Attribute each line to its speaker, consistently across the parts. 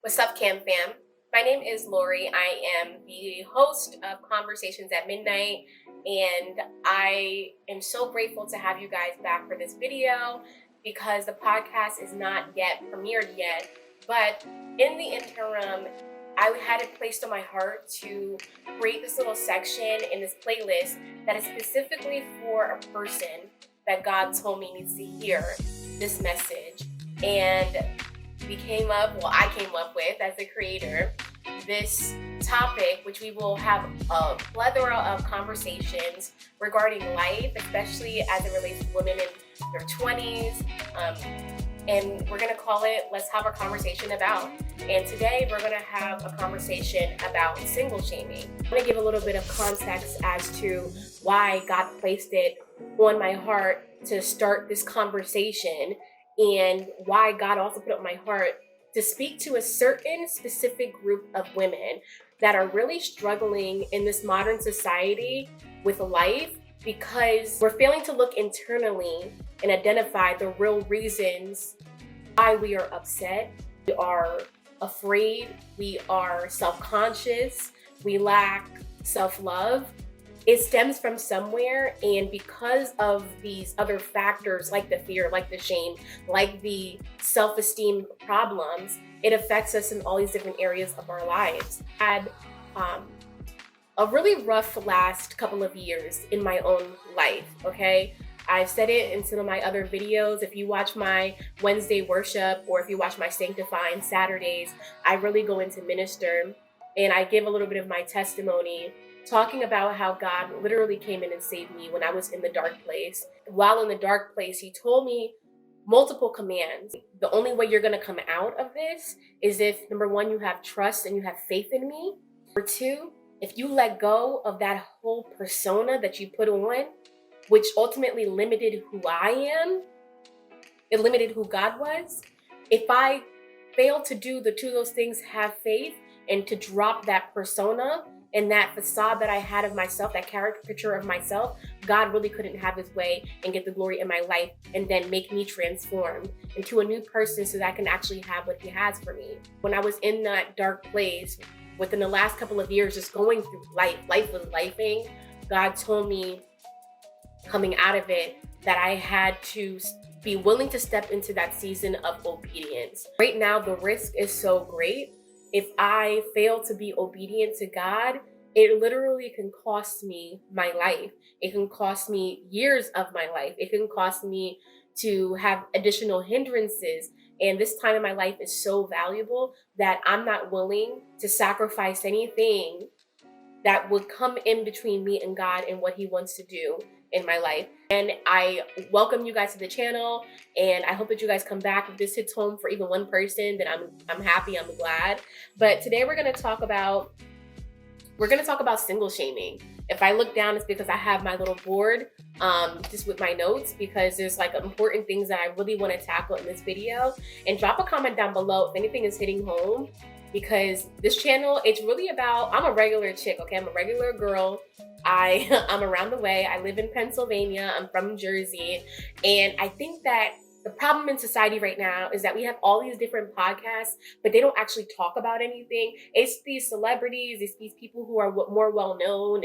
Speaker 1: What's up, Cam Fam? My name is Lori. I am the host of Conversations at Midnight, and I am so grateful to have you guys back for this video because the podcast is not yet premiered yet. But in the interim, I had it placed on my heart to create this little section in this playlist that is specifically for a person that God told me needs to hear this message. And I came up with as the creator, this topic, which we will have a plethora of conversations regarding life, especially as it relates to women in their 20s. And we're going to call it, let's have a conversation about. And today we're going to have a conversation about single shaming. I'm going to give a little bit of context as to why God placed it on my heart to start this conversation, and why God also put it on my heart to speak to a certain specific group of women that are really struggling in this modern society with life, because we're failing to look internally and identify the real reasons why we are upset. We are afraid, we are self-conscious, we lack self-love. It stems from somewhere, and because of these other factors like the fear, like the shame, like the self-esteem problems, it affects us in all these different areas of our lives. I had a really rough last couple of years in my own life, okay? I've said it in some of my other videos. If you watch my Wednesday worship, or if you watch my Sanctifying Saturdays, I really go into minister and I give a little bit of my testimony, talking about how God literally came in and saved me when I was in the dark place. While in the dark place, he told me multiple commands. The only way you're gonna come out of this is if, number one, you have trust and you have faith in me. Number two, if you let go of that whole persona that you put on, which ultimately limited who I am, it limited who God was. If I failed to do the two of those things, have faith, and to drop that persona and that facade that I had of myself, that caricature of myself, God really couldn't have his way and get the glory in my life and then make me transform into a new person so that I can actually have what he has for me. When I was in that dark place, within the last couple of years, just going through life was lifing, God told me coming out of it that I had to be willing to step into that season of obedience. Right now, the risk is so great. If I fail to be obedient to God, it literally can cost me my life. It can cost me years of my life. It can cost me to have additional hindrances. And this time in my life is so valuable that I'm not willing to sacrifice anything that would come in between me and God and what he wants to do in my life. And I welcome you guys to the channel, and I hope that you guys come back. If this hits home for even one person, then I'm happy, I'm glad. But today we're gonna talk about single shaming. If I look down, it's because I have my little board just with my notes, because there's like important things that I really want to tackle in this video. And drop a comment down below if anything is hitting home, because this channel, it's really about, I'm a regular chick, okay? I'm a regular girl. I'm around the way. I live in Pennsylvania. I'm from Jersey. And I think that the problem in society right now is that we have all these different podcasts, but they don't actually talk about anything. It's these celebrities, it's these people who are more well-known,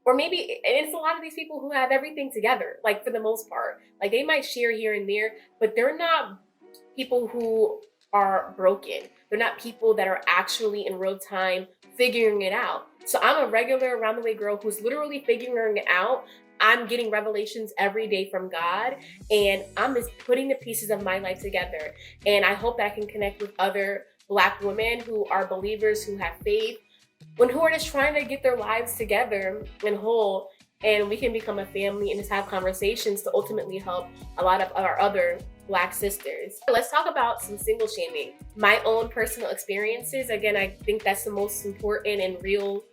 Speaker 1: or maybe it's a lot of these people who have everything together, like for the most part. Like they might share here and there, but they're not people who are broken. They're not people that are actually in real time figuring it out. So I'm a regular around the way girl who's literally figuring it out. I'm getting revelations every day from God, and I'm just putting the pieces of my life together. And I hope that I can connect with other Black women who are believers, who have faith, who are just trying to get their lives together and whole, and we can become a family and just have conversations to ultimately help a lot of our other Black sisters. Let's talk about some single shaming. My own personal experiences. Again, I think that's the most important and real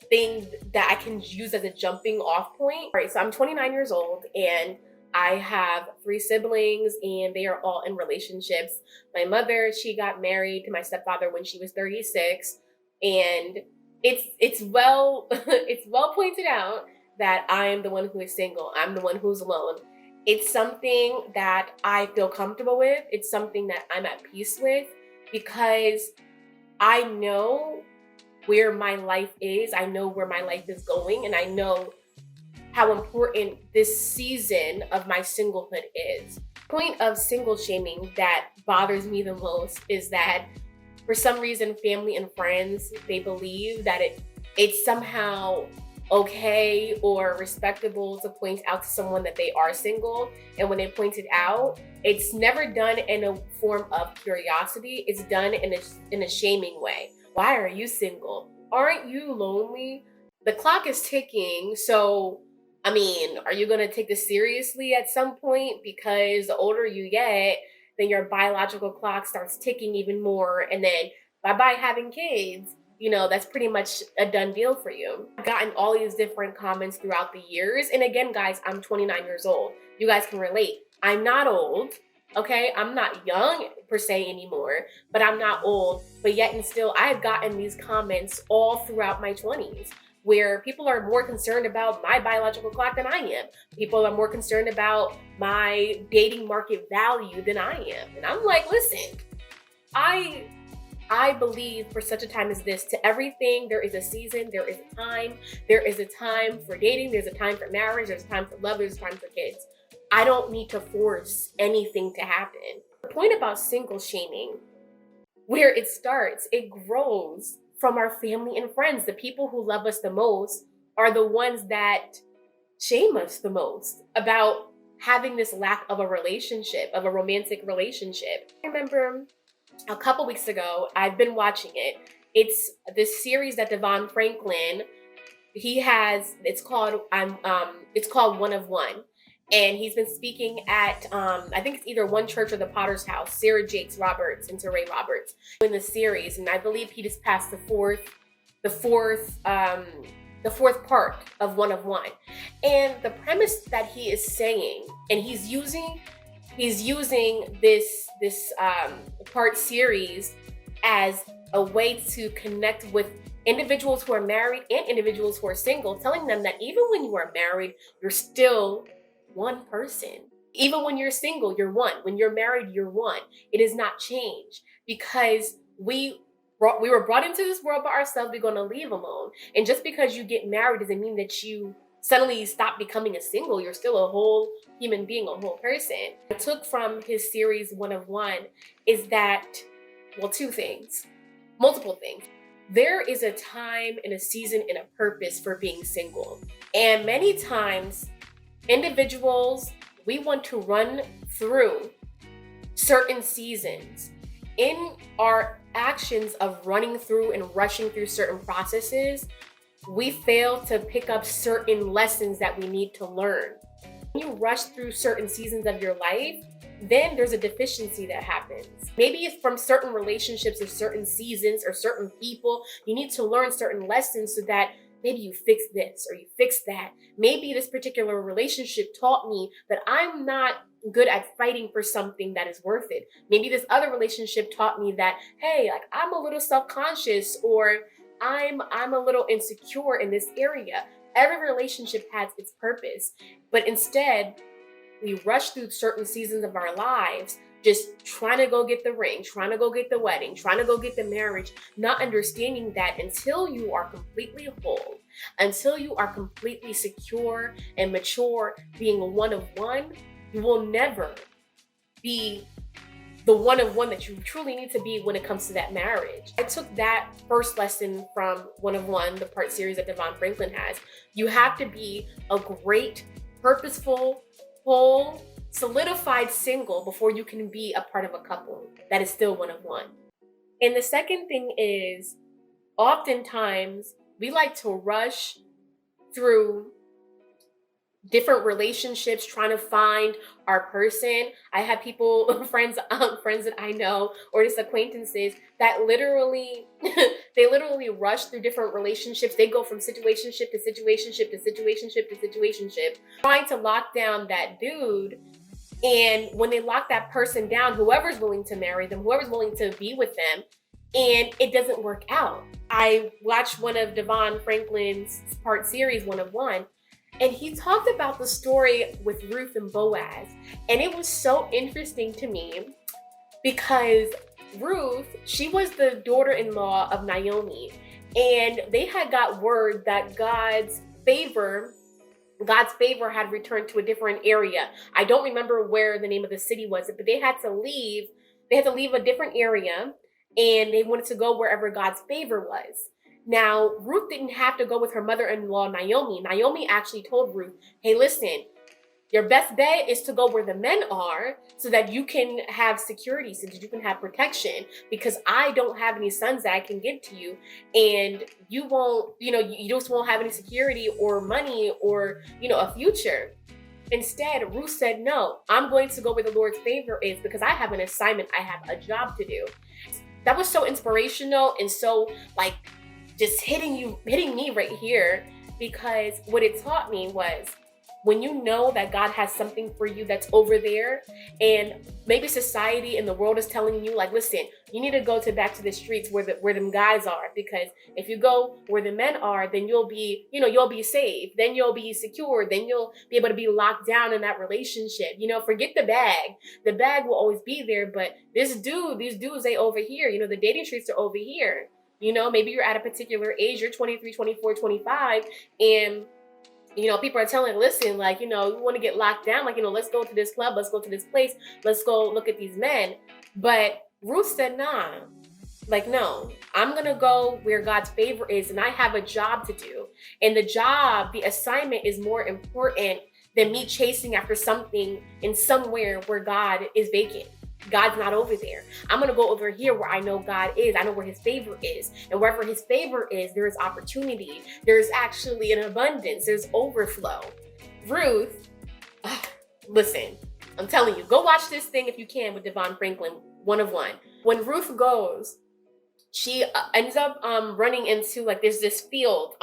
Speaker 1: thing that I can use as a jumping off point. All right, so I'm 29 years old and I have 3 siblings, and they are all in relationships. My mother, she got married to my stepfather when she was 36, and it's well it's well pointed out that I am the one who is single. I'm the one who's alone. It's something that I feel comfortable with. It's something that I'm at peace with, because I know where my life is, I know where my life is going, and I know how important this season of my singlehood is. Point of single shaming that bothers me the most is that for some reason family and friends, they believe that it's somehow okay or respectable to point out to someone that they are single, and when they point it out, it's never done in a form of curiosity. It's done in a shaming way. Why are you single? Aren't you lonely? The clock is ticking, so I mean, are you going to take this seriously at some point? Because the older you get, then your biological clock starts ticking even more, and then bye bye having kids. That's pretty much a done deal for you. I've gotten all these different comments throughout the years. And again, guys, I'm 29 years old. You guys can relate. I'm not old, okay? I'm not young per se anymore, but I'm not old. But yet and still, I've gotten these comments all throughout my 20s where people are more concerned about my biological clock than I am. People are more concerned about my dating market value than I am. And I'm like, listen, I believe for such a time as this, to everything, there is a season, there is a time. There is a time for dating, there's a time for marriage, there's a time for love, there's a time for kids. I don't need to force anything to happen. The point about single shaming, where it starts, it grows from our family and friends. The people who love us the most are the ones that shame us the most about having this lack of a relationship, of a romantic relationship. I remember a couple weeks ago, I've been watching it. It's this series that Devon he has. It's called One of One, and he's been speaking at I think it's either One Church or the Potter's House. Sarah Jakes Roberts and Teray Roberts in the series, and I believe he just passed the fourth part of One of One, and the premise that he is saying, and he's using this part series as a way to connect with individuals who are married and individuals who are single, telling them that even when you are married, you're still one person. Even when you're single, you're one. When you're married, you're one. It is not changed, because we were brought into this world by ourselves. We're going to leave alone. And just because you get married doesn't mean that you suddenly stop becoming a single. You're still a whole human being, a whole person. I took from his series One of One is that, well, two things, multiple things. There is a time and a season and a purpose for being single. And many times, individuals, we want to run through certain seasons. In our actions of running through and rushing through certain processes, we fail to pick up certain lessons that we need to learn. When you rush through certain seasons of your life, then there's a deficiency that happens. Maybe it's from certain relationships or certain seasons or certain people. You need to learn certain lessons so that maybe you fix this or you fix that. Maybe this particular relationship taught me that I'm not good at fighting for something that is worth it. Maybe this other relationship taught me that, hey, like I'm a little self-conscious, or I'm a little insecure in this area. Every relationship has its purpose, but instead we rush through certain seasons of our lives just trying to go get the ring, trying to go get the wedding, trying to go get the marriage, not understanding that until you are completely whole, until you are completely secure and mature being one of one, you will never be the one of one that you truly need to be when it comes to that marriage. I took that first lesson from One of One, the part series that Devon Franklin has. You have to be a great, purposeful, whole, solidified single before you can be a part of a couple that is still one of one. And the second thing is, oftentimes we like to rush through different relationships trying to find our person. I have people, friends that I know, or just acquaintances that literally they literally rush through different relationships. They go from situationship to situationship to situationship to situationship, trying to lock down that dude. And when they lock that person down, whoever's willing to marry them, whoever's willing to be with them, and it doesn't work out. I watched one of Devon Franklin's part series, One of One, and he talked about the story with Ruth and Boaz. And it was so interesting to me because Ruth, she was the daughter-in-law of Naomi, and they had got word that God's favor had returned to a different area. I don't remember where the name of the city was, but they had to leave. They had to leave a different area, and they wanted to go wherever God's favor was. Now, Ruth didn't have to go with her mother-in-law, Naomi. Naomi actually told Ruth, hey, listen, your best bet is to go where the men are so that you can have security, so that you can have protection, because I don't have any sons that I can give to you. And you won't, you just won't have any security or money or, a future. Instead, Ruth said, no, I'm going to go where the Lord's favor is because I have an assignment. I have a job to do. That was so inspirational and so like just hitting me right here, because what it taught me was, when you know that God has something for you that's over there, and maybe society and the world is telling you, like, listen, you need to go back to the streets where them guys are, because if you go where the men are, then you'll be safe, then you'll be secure, then you'll be able to be locked down in that relationship. Forget the bag. The bag will always be there, but these dudes, they over here. The dating streets are over here. Maybe you're at a particular age, you're 23, 24, 25, and people are telling, listen, like, you want to get locked down, like, let's go to this club, let's go to this place, let's go look at these men. But Ruth said, nah, like, no, I'm going to go where God's favor is, and I have a job to do. And the assignment is more important than me chasing after something in somewhere where God is vacant. God's not over there. I'm going to go over here where I know God is. I know where his favor is. And wherever his favor is, there is opportunity. There's actually an abundance. There's overflow. Ruth, listen, I'm telling you, go watch this thing if you can with Devon Franklin, One of One. When Ruth goes, she ends up running into, like, there's this field.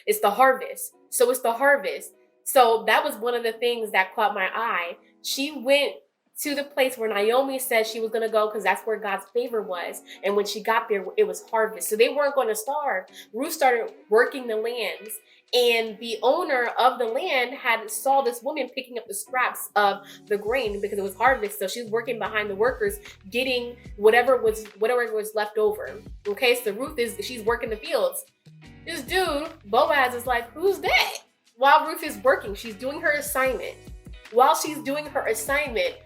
Speaker 1: It's the harvest. So it's the harvest. So that was one of the things that caught my eye. She went to the place where Naomi said she was going to go because that's where God's favor was. And when she got there, it was harvest. So they weren't going to starve. Ruth started working the lands. And the owner of the land saw this woman picking up the scraps of the grain because it was harvest. So she's working behind the workers, getting whatever was left over. Okay, so she's working the fields. This dude, Boaz, is like, who's that? While Ruth is working, she's doing her assignment. While she's doing her assignment,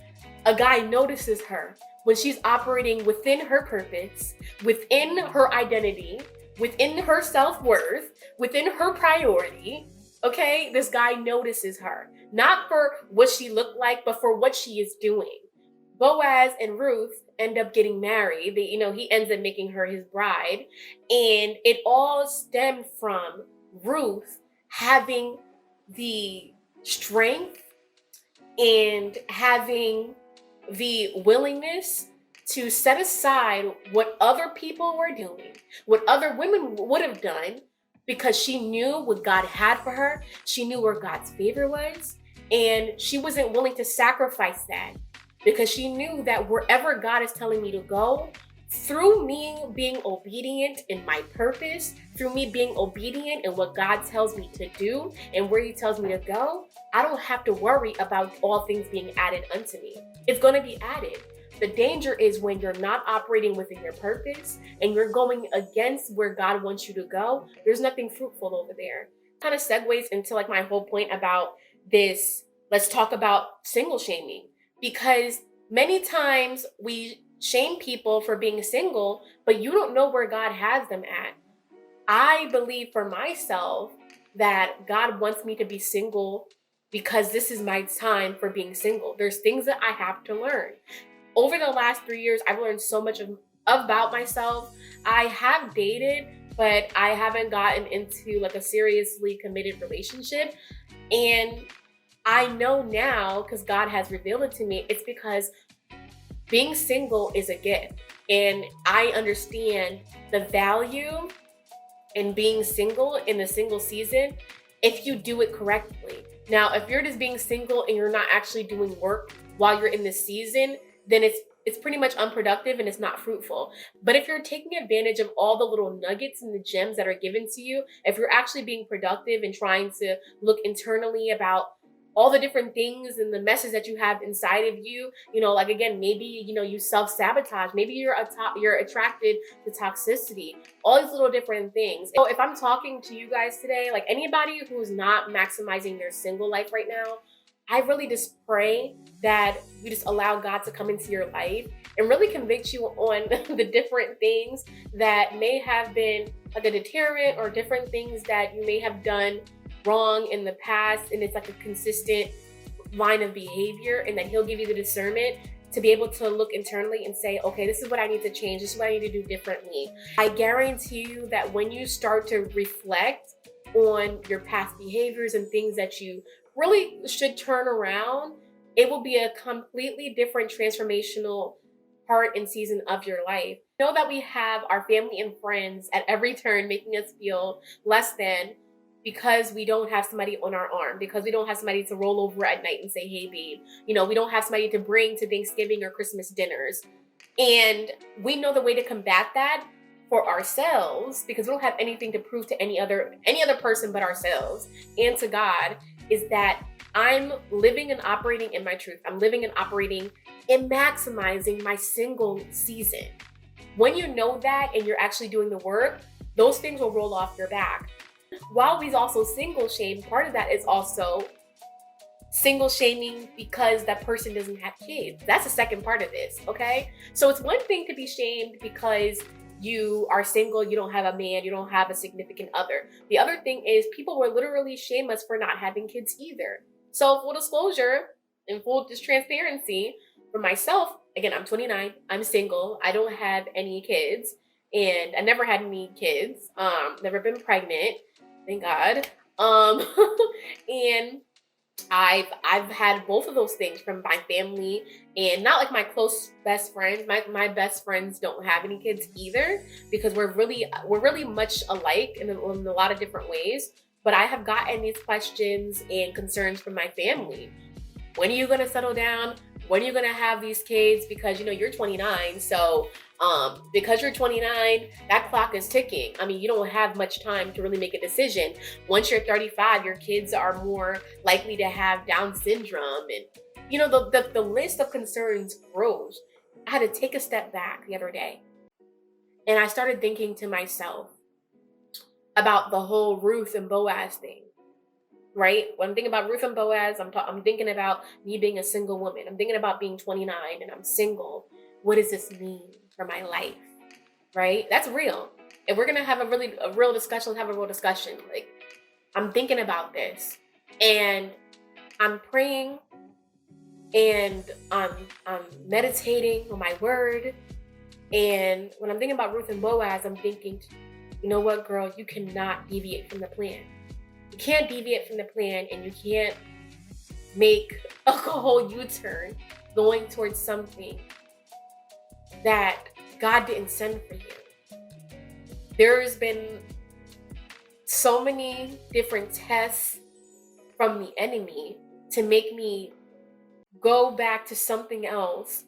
Speaker 1: a guy notices her when she's operating within her purpose, within her identity, within her self-worth, within her priority. Okay, this guy notices her, not for what she looked like, but for what she is doing. Boaz and Ruth end up getting married. He ends up making her his bride. And it all stemmed from Ruth having the strength and having the willingness to set aside what other people were doing, what other women would have done, because she knew what God had for her. She knew where God's favor was, and she wasn't willing to sacrifice that, because she knew that wherever God is telling me to go, through me being obedient in my purpose, through me being obedient in what God tells me to do and where he tells me to go, I don't have to worry about all things being added unto me. It's going to be added. The danger is when you're not operating within your purpose and you're going against where God wants you to go. There's nothing fruitful over there. Kind of segues into like my whole point about this. Let's talk about single shaming, because many times we shame people for being single, but you don't know where God has them at. I believe for myself that God wants me to be single because this is my time for being single. There's things that I have to learn. Over the last 3 years, I've learned so much about myself. I have dated, but I haven't gotten into like a seriously committed relationship. And I know now, because God has revealed it to me, it's because being single is a gift. And I understand the value in being single in the single season if you do it correctly. Now, if you're just being single and you're not actually doing work while you're in this season, then it's pretty much unproductive and it's not fruitful. But if you're taking advantage of all the little nuggets and the gems that are given to you, if you're actually being productive and trying to look internally about all the different things and the messes that you have inside of you. Like, again, maybe you self-sabotage, maybe you're attracted to toxicity, all these little different things. So if I'm talking to you guys today, like anybody who's not maximizing their single life right now, I really just pray that you just allow God to come into your life and really convict you on the different things that may have been like a deterrent, or different things that you may have done wrong in the past, and it's like a consistent line of behavior, and then He'll give you the discernment to be able to look internally and say, okay, this is what I need to change, this is what I need to do differently. I guarantee you that when you start to reflect on your past behaviors and things that you really should turn around, it will be a completely different transformational part and season of your life. Know that we have our family and friends at every turn making us feel less than, because we don't have somebody on our arm, because we don't have somebody to roll over at night and say, hey, babe. We don't have somebody to bring to Thanksgiving or Christmas dinners. And we know the way to combat that for ourselves, because we don't have anything to prove to any other person but ourselves and to God, is that I'm living and operating in my truth. I'm living and operating and maximizing my single season. When you know that and you're actually doing the work, those things will roll off your back. While we also single shame, part of that is also single shaming because that person doesn't have kids. That's the second part of this, okay? So it's one thing to be shamed because you are single, you don't have a man, you don't have a significant other. The other thing is people will literally shame us for not having kids either. So full disclosure and full transparency for myself, again, I'm 29, I'm single, I don't have any kids, and I never had any kids, never been pregnant, thank God. And I've had both of those things from my family, and not like my close best friends. My best friends don't have any kids either, because we're really much alike in a lot of different ways. But I have gotten these questions and concerns from my family. When are you gonna settle down? When are you gonna have these kids? Because you're 29, so because you're 29, that clock is ticking. I mean, you don't have much time to really make a decision. Once you're 35, your kids are more likely to have Down syndrome, and the list of concerns grows. I had to take a step back the other day, and I started thinking to myself about the whole Ruth and Boaz thing. Right? When I'm thinking about Ruth and Boaz, I'm thinking about me being a single woman. I'm thinking about being 29 and I'm single. What does this mean for my life? Right? That's real. If we're gonna have a real discussion, let's have a real discussion. Like, I'm thinking about this, and I'm praying, and I'm meditating on my word. And when I'm thinking about Ruth and Boaz, I'm thinking, you know what, girl, you cannot deviate from the plan. You can't deviate from the plan, and you can't make a whole U-turn going towards something that God didn't send for you. There's been so many different tests from the enemy to make me go back to something else,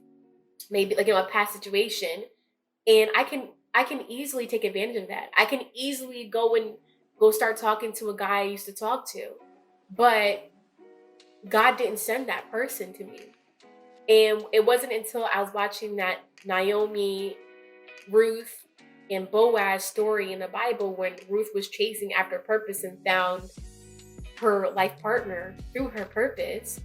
Speaker 1: maybe like a past situation, and I can easily take advantage of that. I can easily go start talking to a guy I used to talk to. But God didn't send that person to me. And it wasn't until I was watching that Naomi, Ruth, and Boaz story in the Bible, when Ruth was chasing after purpose and found her life partner through her purpose,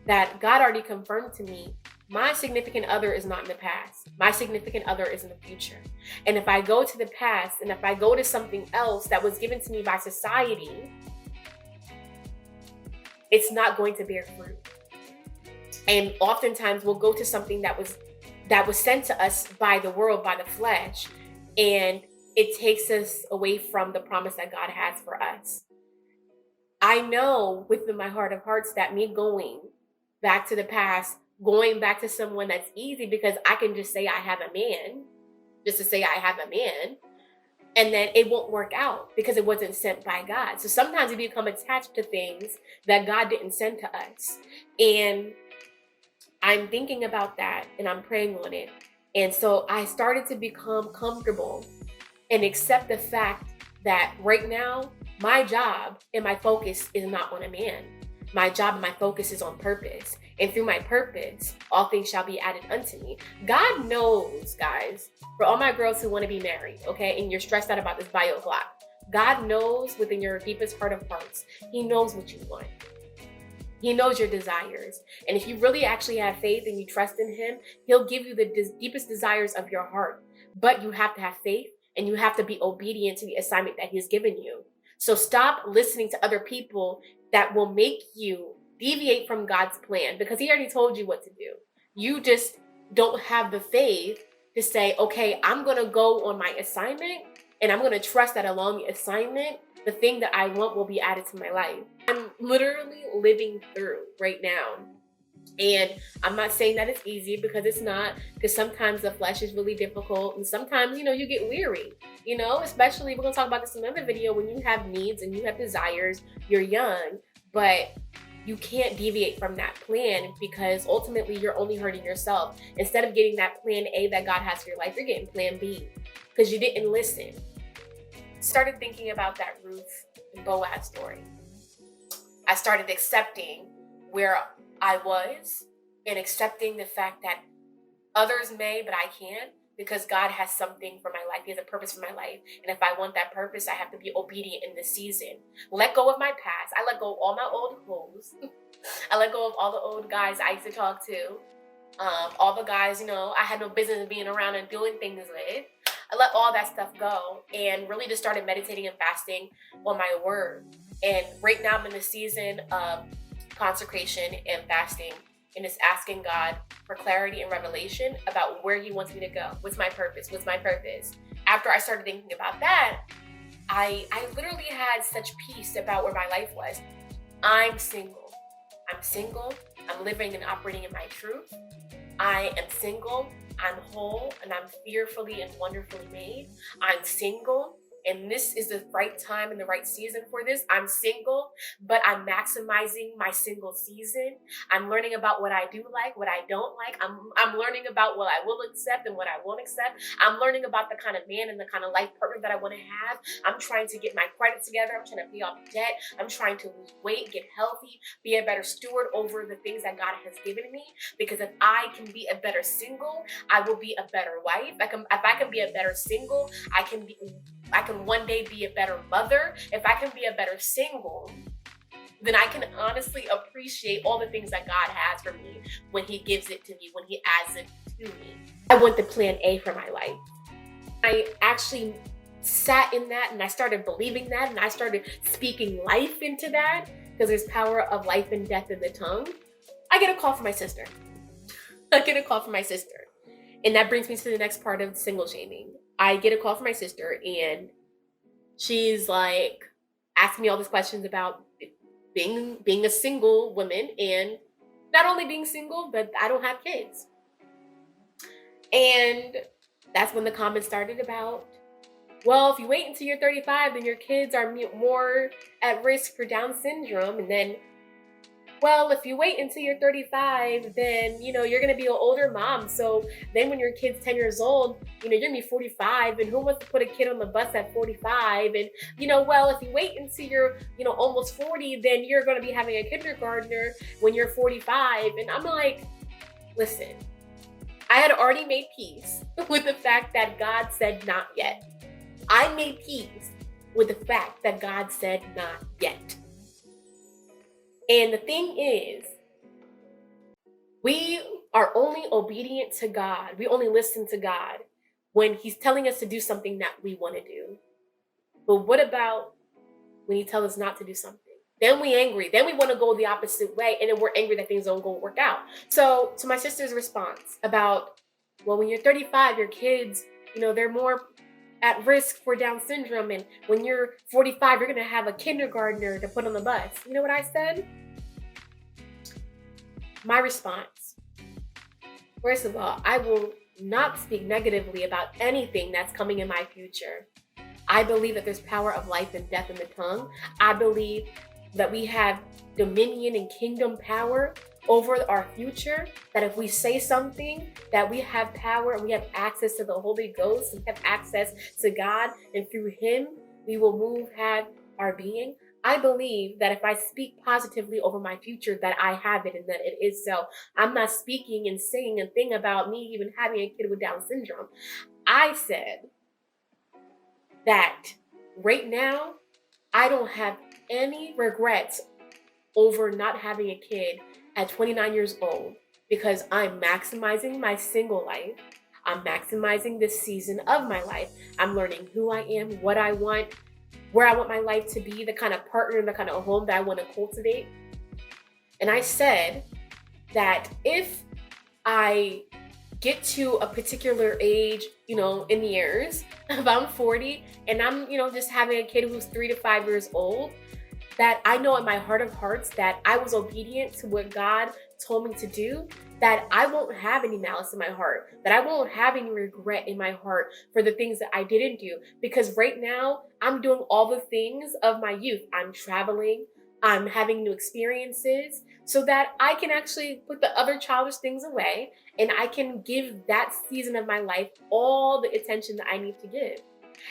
Speaker 1: that God already confirmed to me, my significant other is not in the past. My significant other is in the future. And if I go to the past, and if I go to something else that was given to me by society, it's not going to bear fruit. And oftentimes we'll go to something that was sent to us by the world, by the flesh, and it takes us away from the promise that God has for us. I know within my heart of hearts that me going back to the past, going back to someone that's easy, because I can just say I have a man, just to say I have a man, and then it won't work out because it wasn't sent by God. So sometimes we become attached to things that God didn't send to us. And I'm thinking about that, and I'm praying on it. And so I started to become comfortable and accept the fact that right now, my job and my focus is not on a man. My job and my focus is on purpose. And through my purpose, all things shall be added unto me. God knows, guys, for all my girls who want to be married, okay, and you're stressed out about this bio clock, God knows within your deepest heart of hearts, He knows what you want. He knows your desires. And if you really actually have faith and you trust in Him, He'll give you the deepest desires of your heart. But you have to have faith and you have to be obedient to the assignment that He's given you. So stop listening to other people that will make you deviate from God's plan, because He already told you what to do. You just don't have the faith to say, okay, I'm going to go on my assignment and I'm going to trust that along the assignment, the thing that I want will be added to my life. I'm literally living through right now. And I'm not saying that it's easy, because it's not, because sometimes the flesh is really difficult. And sometimes, you get weary, especially, we're going to talk about this in another video, when you have needs and you have desires, you're young, but you can't deviate from that plan, because ultimately you're only hurting yourself. Instead of getting that plan A that God has for your life, you're getting plan B, because you didn't listen. Started thinking about that Ruth and Boaz story. I started accepting where I was and accepting the fact that others may, but I can't, because God has something for my life. He has a purpose for my life. And if I want that purpose, I have to be obedient in this season. Let go of my past. I let go of all my old hoes. I let go of all the old guys I used to talk to. All the guys, I had no business being around and doing things with. I let all that stuff go and really just started meditating and fasting on my word. And right now I'm in the season of consecration and fasting, and just asking God for clarity and revelation about where He wants me to go. What's my purpose? What's my purpose? After I started thinking about that, I literally had such peace about where my life was. I'm single. I'm living and operating in my truth. I am single. I'm whole, and I'm fearfully and wonderfully made. I'm single, and this is the right time and the right season for this. I'm single, but I'm maximizing my single season. I'm learning about what I do like, what I don't like. I'm learning about what I will accept and what I won't accept. I'm learning about the kind of man and the kind of life partner that I want to have. I'm trying to get my credit together. I'm trying to pay off debt. I'm trying to lose weight, get healthy, be a better steward over the things that God has given me. Because if I can be a better single, I will be a better wife. If I can be a better single, I can one day be a better mother. If I can be a better single, then I can honestly appreciate all the things that God has for me when He gives it to me, when He adds it to me. I want the plan A for my life. I actually sat in that and I started believing that, and I started speaking life into that, because there's power of life and death in the tongue. I get a call from my sister. And that brings me to the next part of single shaming. I get a call from my sister, and she's like asking me all these questions about being a single woman, and not only being single, but I don't have kids. And that's when the comments started about, well, if you wait until you're 35, then your kids are more at risk for Down syndrome. And then, well, if you wait until you're 35, then, you're going to be an older mom. So then when your kid's 10 years old, you're going to be 45. And who wants to put a kid on the bus at 45? And, well, if you wait until you're, almost 40, then you're going to be having a kindergartner when you're 45. And I'm like, listen, I had already made peace with the fact that God said not yet. I made peace with the fact that God said not yet. And the thing is, we are only obedient to God. We only listen to God when He's telling us to do something that we want to do. But what about when He tells us not to do something? Then we angry. Then we want to go the opposite way. And then we're angry that things don't go work out. So to my sister's response about, well, when you're 35, your kids, they're more at risk for Down syndrome. And when you're 45, you're going to have a kindergartner to put on the bus. You know what I said? My response, first of all, I will not speak negatively about anything that's coming in my future. I believe that there's power of life and death in the tongue. I believe that we have dominion and kingdom power over our future, that if we say something, that we have power and we have access to the Holy Ghost and have access to God, and through Him we will move, have our being. I believe that if I speak positively over my future, that I have it and that it is so. I'm not speaking and saying a thing about me even having a kid with Down syndrome. I said that right now, I don't have any regrets over not having a kid at 29 years old because I'm maximizing my single life. I'm maximizing this season of my life. I'm learning who I am, what I want, where I want my life to be, the kind of partner and the kind of home that I want to cultivate. And I said that if I get to a particular age, in the years, if I'm 40 and I'm, just having a kid who's 3 to 5 years old, that I know in my heart of hearts that I was obedient to what God told me to do, that I won't have any malice in my heart, that I won't have any regret in my heart for the things that I didn't do. Because right now, I'm doing all the things of my youth. I'm traveling, I'm having new experiences, so that I can actually put the other childish things away and I can give that season of my life all the attention that I need to give.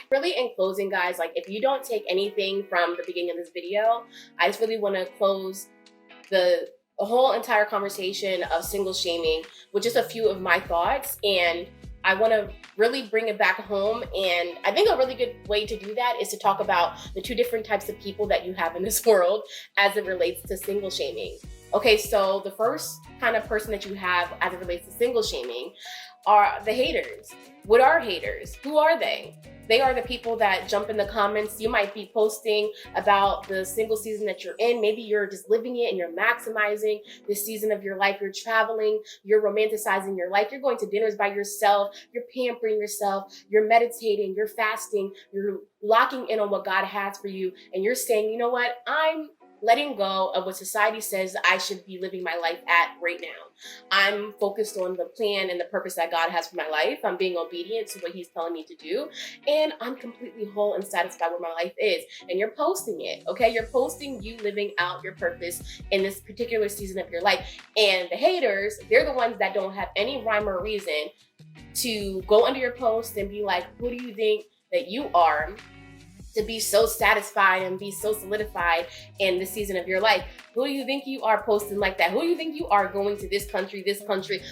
Speaker 1: Really, in closing, guys, like if you don't take anything from the beginning of this video, I just really want to close the whole entire conversation of single shaming with just a few of my thoughts. And I want to really bring it back home. And I think a really good way to do that is to talk about the two different types of people that you have in this world as it relates to single shaming. Okay, so the first kind of person that you have as it relates to single shaming are the haters. What are haters? Who are they? They are the people that jump in the comments. You might be posting about the single season that you're in. Maybe you're just living it and you're maximizing this season of your life. You're traveling, you're romanticizing your life. You're going to dinners by yourself. You're pampering yourself. You're meditating, you're fasting, you're locking in on what God has for you. And you're saying, you know what? I'm letting go of what society says I should be living my life at right now. I'm focused on the plan and the purpose that God has for my life. I'm being obedient to what He's telling me to do. And I'm completely whole and satisfied where my life is. And you're posting it, okay? You're posting you living out your purpose in this particular season of your life. And the haters, they're the ones that don't have any rhyme or reason to go under your post and be like, who do you think that you are to be so satisfied and be so solidified in the season of your life? Who do you think you are posting like that? Who do you think you are going to this country?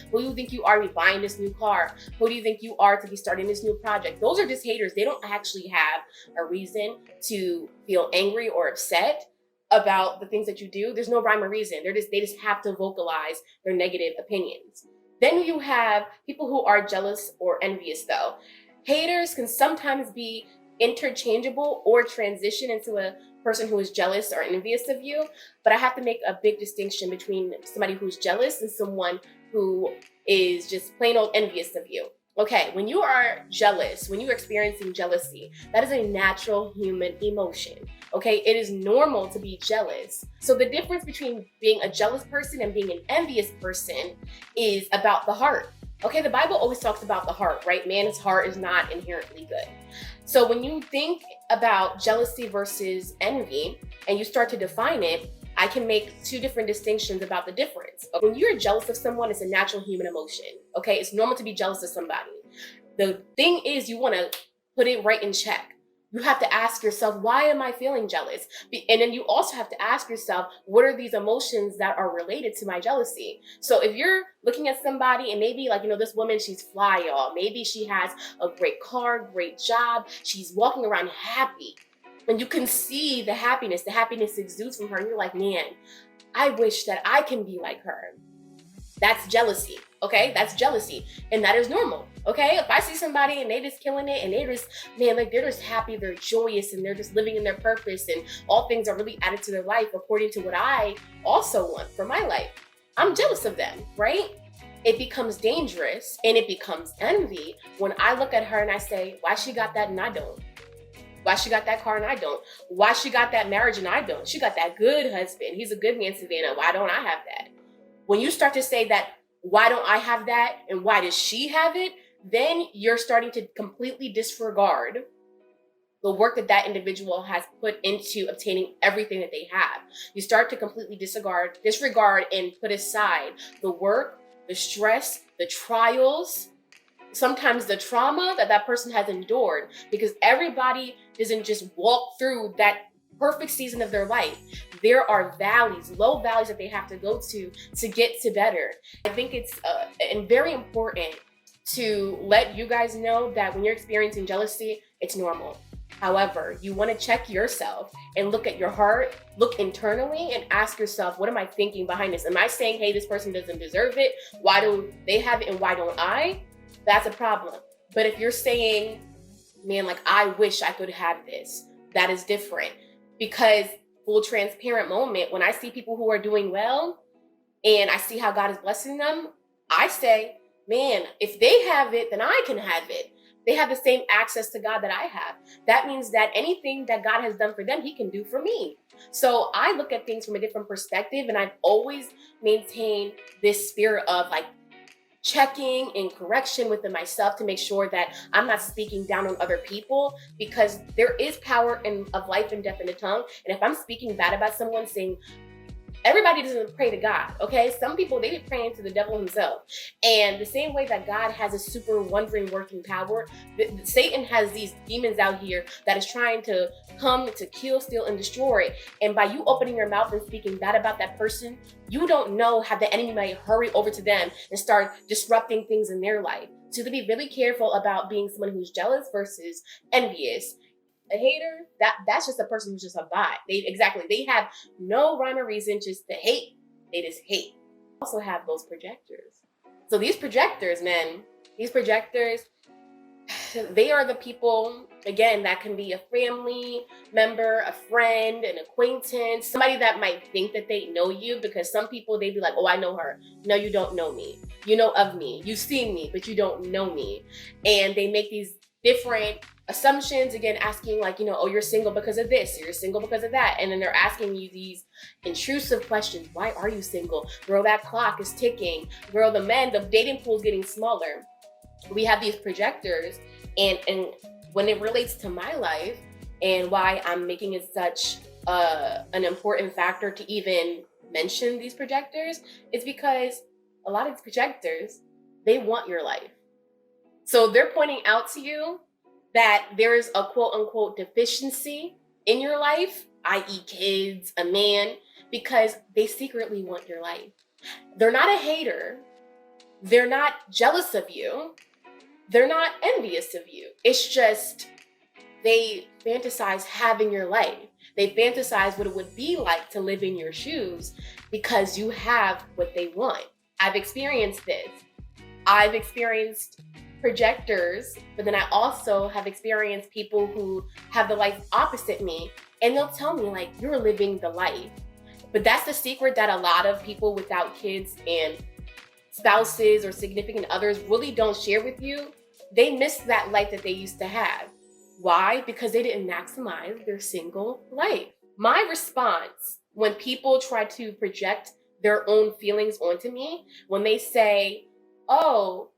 Speaker 1: Who do you think you are to be buying this new car? Who do you think you are to be starting this new project? Those are just haters. They don't actually have a reason to feel angry or upset about the things that you do. There's no rhyme or reason. They just have to vocalize their negative opinions. Then you have people who are jealous or envious though. Haters can sometimes be interchangeable or transition into a person who is jealous or envious of you. But I have to make a big distinction between somebody who's jealous and someone who is just plain old envious of you. Okay, when you are jealous, when you're experiencing jealousy, that is a natural human emotion. Okay, it is normal to be jealous. So the difference between being a jealous person and being an envious person is about the heart. Okay, the Bible always talks about the heart, right? Man's heart is not inherently good. So when you think about jealousy versus envy and you start to define it, I can make two different distinctions about the difference. When you're jealous of someone, it's a natural human emotion. Okay, it's normal to be jealous of somebody. The thing is, you want to put it right in check. You have to ask yourself, why am I feeling jealous? And then you also have to ask yourself, what are these emotions that are related to my jealousy? So if you're looking at somebody and maybe this woman, she's fly, y'all. Maybe she has a great car, great job. She's walking around happy. And you can see the happiness exudes from her. And you're like, man, I wish that I can be like her. That's jealousy, okay? That's jealousy. And that is normal, okay? If I see somebody and they just killing it and they just, they're just happy, they're joyous, and they're just living in their purpose and all things are really added to their life according to what I also want for my life, I'm jealous of them, right? It becomes dangerous and it becomes envy when I look at her and I say, why she got that and I don't? Why she got that car and I don't? Why she got that marriage and I don't? She got that good husband. He's a good man, Savannah. Why don't I have that? When you start to say that, why don't I have that? And why does she have it? Then you're starting to completely disregard the work that that individual has put into obtaining everything that they have. You start to completely disregard and put aside the work, the stress, the trials, sometimes the trauma that person has endured, because everybody doesn't just walk through that perfect season of their life. There are valleys, low valleys that they have to go to get to better. I think it's and very important to let you guys know that when you're experiencing jealousy, it's normal. However, you want to check yourself and look at your heart, look internally and ask yourself, what am I thinking behind this? Am I saying, hey, this person doesn't deserve it? Why do they have it and why don't I? That's a problem. But if you're saying, man, like, I wish I could have this, that is different. Because full transparent moment, when I see people who are doing well and I see how God is blessing them, I say, man, if they have it, then I can have it. They have the same access to God that I have. That means that anything that God has done for them, he can do for me. So I look at things from a different perspective, and I've always maintained this spirit of like checking and correction within myself to make sure that I'm not speaking down on other people, because there is power of life and death in the tongue. And if I'm speaking bad about someone, saying, everybody doesn't pray to God, okay? Some people, they be praying to the devil himself. And the same way that God has a super wondering working power, Satan has these demons out here that is trying to come to kill, steal, and destroy. And by you opening your mouth and speaking bad about that person, you don't know how the enemy might hurry over to them and start disrupting things in their life. So to be really careful about being someone who's jealous versus envious. A hater, that's just a person who's just a bot. They have no rhyme or reason just to hate. They just hate. Also have those projectors. So these projectors, they are the people, again, that can be a family member, a friend, an acquaintance, somebody that might think that they know you, because some people, they'd be like, oh, I know her. No, you don't know me. You know of me. You've seen me, but you don't know me. And they make these different assumptions, again, asking like, oh, you're single because of this, or you're single because of that. And then they're asking you these intrusive questions. Why are you single? Girl, that clock is ticking. Girl, the dating pool is getting smaller. We have these projectors, and when it relates to my life and why I'm making it such an important factor to even mention these projectors, is because a lot of these projectors, they want your life. So they're pointing out to you that there is a quote unquote deficiency in your life, i.e. kids, a man, because they secretly want your life. They're not a hater. They're not jealous of you. They're not envious of you. It's just they fantasize having your life. They fantasize what it would be like to live in your shoes because you have what they want. I've experienced this. I've experienced projectors, but then I also have experienced people who have the life opposite me, and they'll tell me like, you're living the life. But that's the secret that a lot of people without kids and spouses or significant others really don't share with you. They miss that life that they used to have. Why? Because they didn't maximize their single life. My response when people try to project their own feelings onto me, when they say, oh,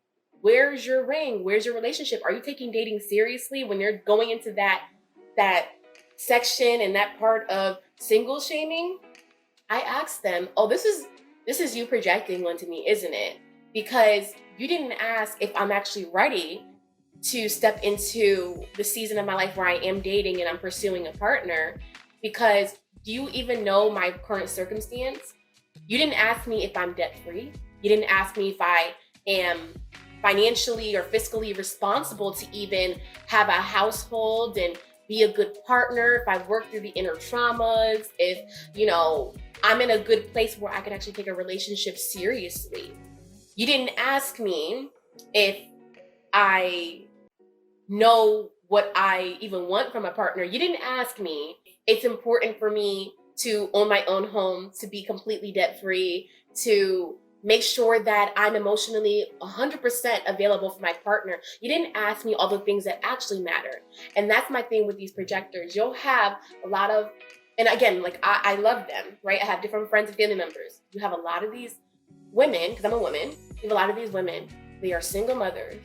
Speaker 1: where's your ring? Where's your relationship? Are you taking dating seriously? When they're going into that section and that part of single shaming, I ask them, oh, this is you projecting onto me, isn't it? Because you didn't ask if I'm actually ready to step into the season of my life where I am dating and I'm pursuing a partner. Because do you even know my current circumstance? You didn't ask me if I'm debt free. You didn't ask me if I am financially or fiscally responsible to even have a household and be a good partner, if I've worked through the inner traumas, if, I'm in a good place where I can actually take a relationship seriously. You didn't ask me if I know what I even want from a partner. You didn't ask me. It's important for me to own my own home, to be completely debt-free, to make sure that I'm emotionally 100% available for my partner. You didn't ask me all the things that actually matter. And that's my thing with these projectors. You'll have a lot of, and again, like I love them, right? I have different friends and family members. You have a lot of these women, because I'm a woman, you have a lot of these women, they are single mothers,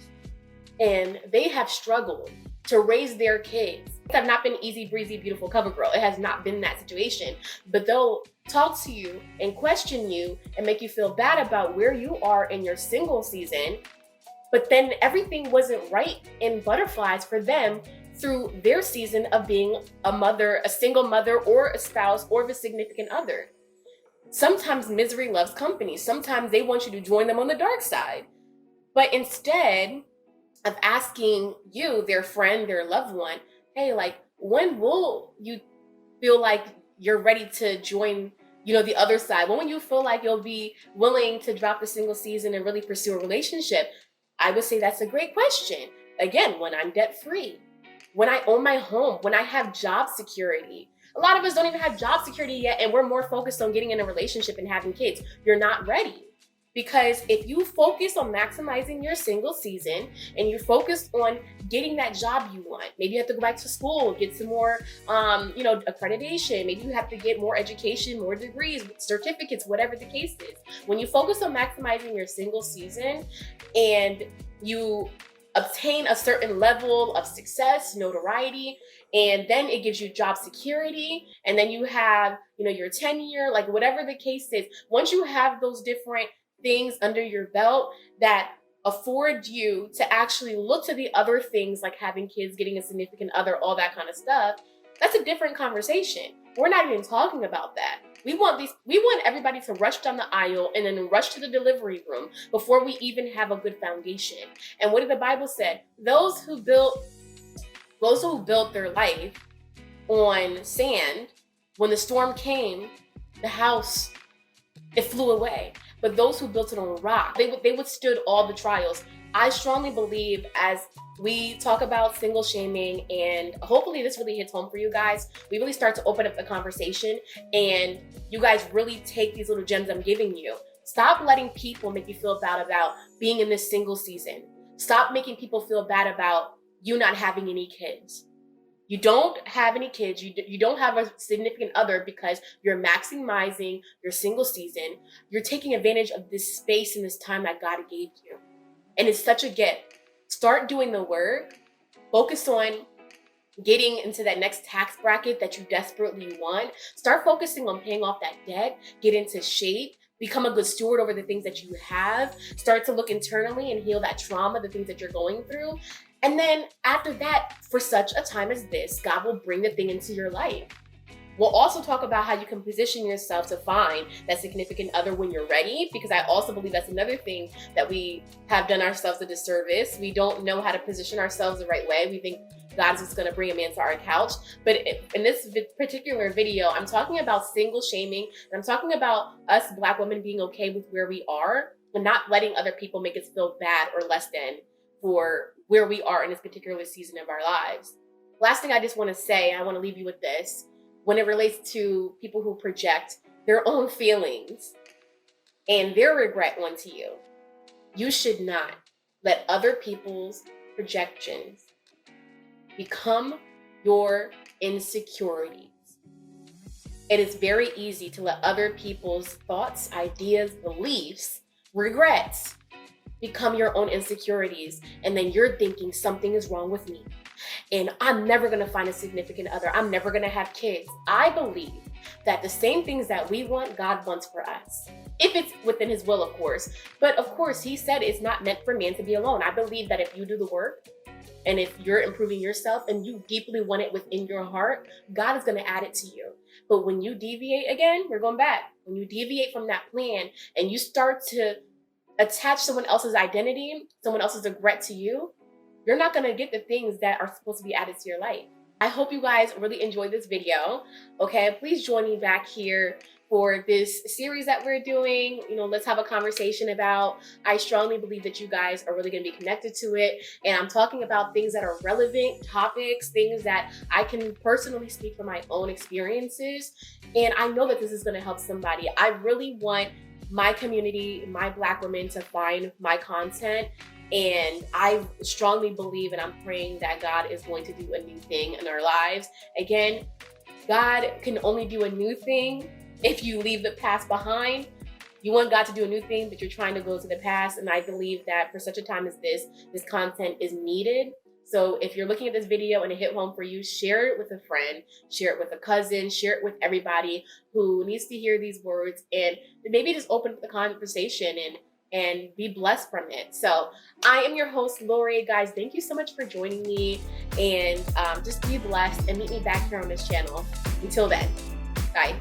Speaker 1: and they have struggled to raise their kids. It have not been easy breezy, beautiful cover girl. It has not been that situation, but they'll talk to you and question you and make you feel bad about where you are in your single season. But then everything wasn't right in butterflies for them through their season of being a mother, a single mother, or a spouse, or a significant other. Sometimes misery loves company. Sometimes they want you to join them on the dark side. But instead of asking you, their friend, their loved one, hey, like, when will you feel like you're ready to join, the other side? When will you feel like you'll be willing to drop the single season and really pursue a relationship? I would say that's a great question. Again, when I'm debt free, when I own my home, when I have job security. A lot of us don't even have job security yet, and we're more focused on getting in a relationship and having kids. You're not ready. Because if you focus on maximizing your single season and you're focused on getting that job you want, maybe you have to go back to school, get some more, accreditation. Maybe you have to get more education, more degrees, certificates, whatever the case is. When you focus on maximizing your single season and you obtain a certain level of success, notoriety, and then it gives you job security, and then you have, your tenure, like whatever the case is. Once you have those different things under your belt that afford you to actually look to the other things like having kids, getting a significant other, all that kind of stuff, that's a different conversation. We're not even talking about that. We want everybody to rush down the aisle and then rush to the delivery room before we even have a good foundation. And what did the Bible say? Those who built their life on sand, when the storm came, the house, it flew away. But those who built it on rock, they withstood all the trials. I strongly believe, as we talk about single shaming, and hopefully this really hits home for you guys, we really start to open up the conversation and you guys really take these little gems I'm giving you. Stop letting people make you feel bad about being in this single season. Stop making people feel bad about you not having any kids. You don't have any kids, you don't have a significant other because you're maximizing your single season. You're taking advantage of this space and this time that God gave you. And it's such a gift. Start doing the work. Focus on getting into that next tax bracket that you desperately want. Start focusing on paying off that debt. Get into shape. Become a good steward over the things that you have. Start to look internally and heal that trauma, the things that you're going through. And then after that, for such a time as this, God will bring the thing into your life. We'll also talk about how you can position yourself to find that significant other when you're ready, because I also believe that's another thing that we have done ourselves a disservice. We don't know how to position ourselves the right way. We think God's just going to bring a man to our couch. But in this particular video, I'm talking about single shaming, and I'm talking about us Black women being okay with where we are and not letting other people make us feel bad or less than for where we are in this particular season of our lives. Last thing I just want to say, I want to leave you with this. When it relates to people who project their own feelings and their regret onto you, you should not let other people's projections become your insecurities. It is very easy to let other people's thoughts, ideas, beliefs, regrets become your own insecurities. And then you're thinking something is wrong with me. And I'm never going to find a significant other. I'm never going to have kids. I believe that the same things that we want, God wants for us. If it's within his will, of course. But of course, he said it's not meant for man to be alone. I believe that if you do the work and if you're improving yourself and you deeply want it within your heart, God is going to add it to you. But when you deviate again, we're going back. When you deviate from that plan and you start to attach someone else's identity, someone else's regret to you, you're not going to get the things that are supposed to be added to your life. I hope you guys really enjoyed this video. Okay, please join me back here for this series that we're doing. Let's have a conversation about. I strongly believe that you guys are really going to be connected to it. And I'm talking about things that are relevant topics, things that I can personally speak from my own experiences. And I know that this is going to help somebody. I really want my community, my Black women, to find my content. And I strongly believe, and I'm praying that God is going to do a new thing in our lives. Again, God can only do a new thing if you leave the past behind. You want God to do a new thing, but you're trying to go to the past. And I believe that for such a time as this content is needed. So if you're looking at this video and it hit home for you, share it with a friend, share it with a cousin, share it with everybody who needs to hear these words, and maybe just open up the conversation and and be blessed from it. So I am your host, Lori. Guys, thank you so much for joining me, and just be blessed and meet me back here on this channel. Until then, bye.